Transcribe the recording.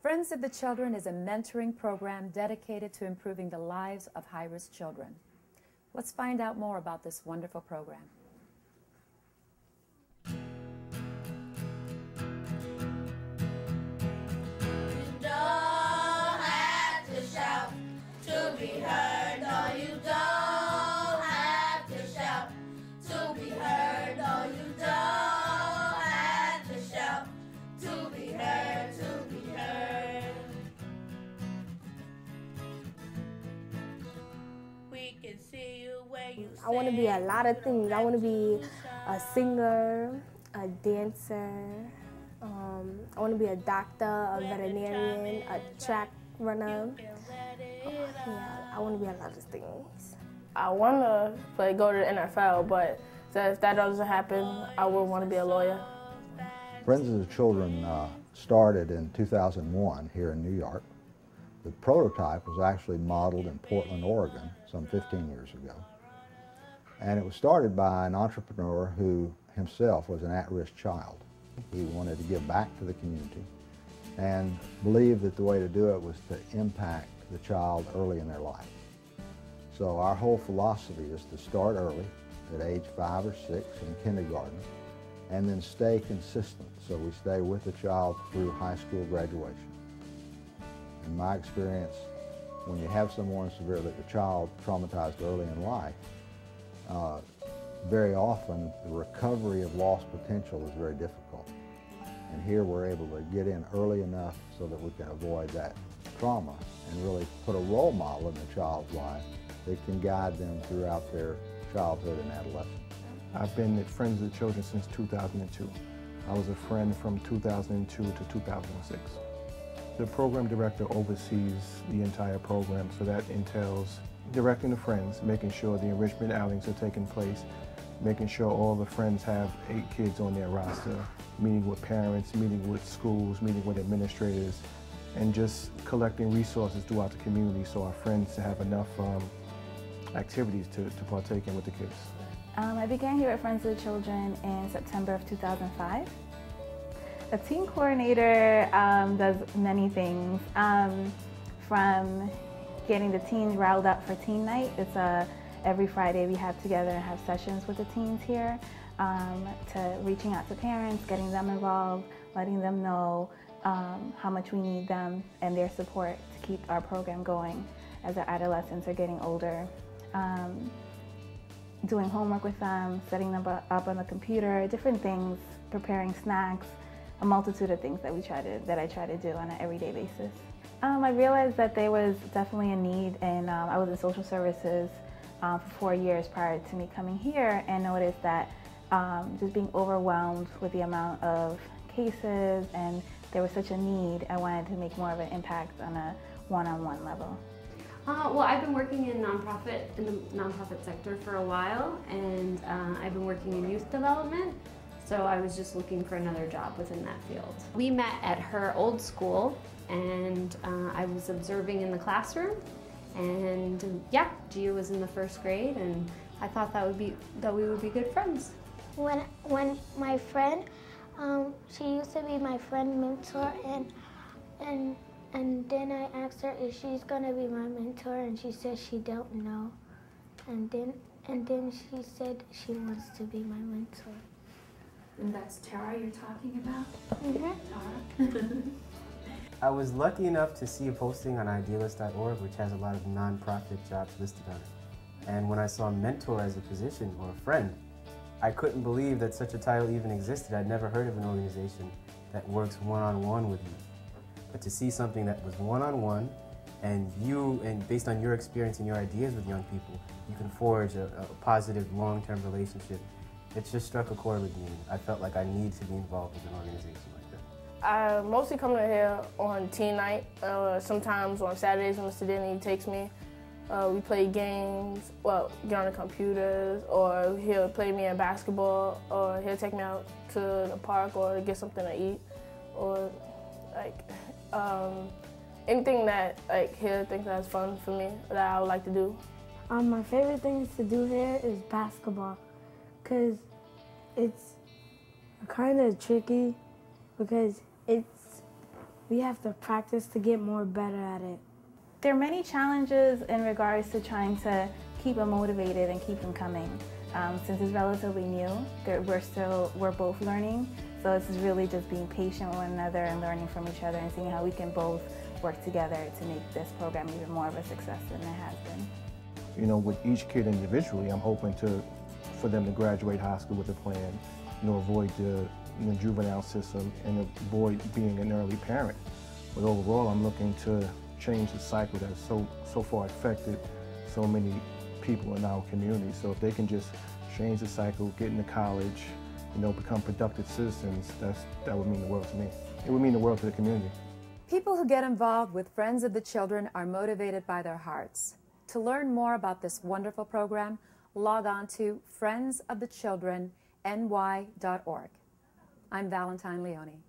Friends of the Children is a mentoring program dedicated to improving the lives of high-risk children. Let's find out more about this wonderful program. I want to be a lot of things. I want to be a singer, a dancer. I want to be a doctor, a veterinarian, a track runner. Yeah, I want to be a lot of things. I want to go to the NFL, but if that doesn't happen, I would want to be a lawyer. Friends of the Children started in 2001 here in New York. The prototype was actually modeled in Portland, Oregon, some 15 years ago. And it was started by an entrepreneur who himself was an at-risk child. He wanted to give back to the community and believed that the way to do it was to impact the child early in their life. So our whole philosophy is to start early, at age 5 or 6 in kindergarten, and then stay consistent. So we stay with the child through high school graduation. In my experience, when you have someone severely, the child traumatized early in life, very often the recovery of lost potential is very difficult. And here we're able to get in early enough so that we can avoid that trauma and really put a role model in the child's life that can guide them throughout their childhood and adolescence. I've been at Friends of the Children since 2002. I was a friend from 2002 to 2006. The program director oversees the entire program, so that entails directing the friends, making sure the enrichment outings are taking place, making sure all the friends have 8 kids on their roster, meeting with parents, meeting with schools, meeting with administrators, and just collecting resources throughout the community so our friends have enough activities to partake in with the kids. I began here at Friends of the Children in September of 2005. A teen coordinator does many things, from getting the teens riled up for teen night. It's every Friday we have together and have sessions with the teens here, to reaching out to parents, getting them involved, letting them know how much we need them and their support to keep our program going as our adolescents are getting older. Doing homework with them, setting them up on the computer, different things, preparing snacks, a multitude of things that I try to do on an everyday basis. I realized that there was definitely a need, and I was in social services for 4 years prior to me coming here, and noticed that just being overwhelmed with the amount of cases, and there was such a need, I wanted to make more of an impact on a one-on-one level. Well, I've been working in the nonprofit sector for a while, and I've been working in youth development, so I was just looking for another job within that field. We met at her old school, and I was observing in the classroom, and yeah, Gia was in the 1st grade, and I thought that we would be good friends. When my friend, she used to be my friend mentor, and then I asked her if she's gonna be my mentor, and she said she don't know. And then she said she wants to be my mentor. And that's Tara you're talking about? Mm-hmm. Tara? I was lucky enough to see a posting on idealist.org, which has a lot of nonprofit jobs listed on it. And when I saw mentor as a position or a friend, I couldn't believe that such a title even existed. I'd never heard of an organization that works one-on-one with you. But to see something that was one-on-one, and based on your experience and your ideas with young people, you can forge a positive long-term relationship. It just struck a chord with me. I felt like I need to be involved with an organization like that. I mostly come to here on teen night, sometimes on Saturdays when Mr. Denny takes me. We play games, well, get on the computers, or he'll play me in basketball, or he'll take me out to the park or get something to eat, or like anything that he'll think that's fun for me that I would like to do. My favorite things to do here is basketball, because it's kind of tricky, because We have to practice to get more better at it. There are many challenges in regards to trying to keep them motivated and keep them coming. Since it's relatively new, we're both learning, so it's really just being patient with one another and learning from each other and seeing how we can both work together to make this program even more of a success than it has been. You know, with each kid individually, I'm hoping for them to graduate high school with a plan, you know, avoid the juvenile system and avoid being an early parent. But overall, I'm looking to change the cycle that's so far affected so many people in our community. So if they can just change the cycle, get into college, you know, become productive citizens, that would mean the world to me. It would mean the world to the community. People who get involved with Friends of the Children are motivated by their hearts. To learn more about this wonderful program, log on to friendsofthechildrenny.org. I'm Valentine Leone.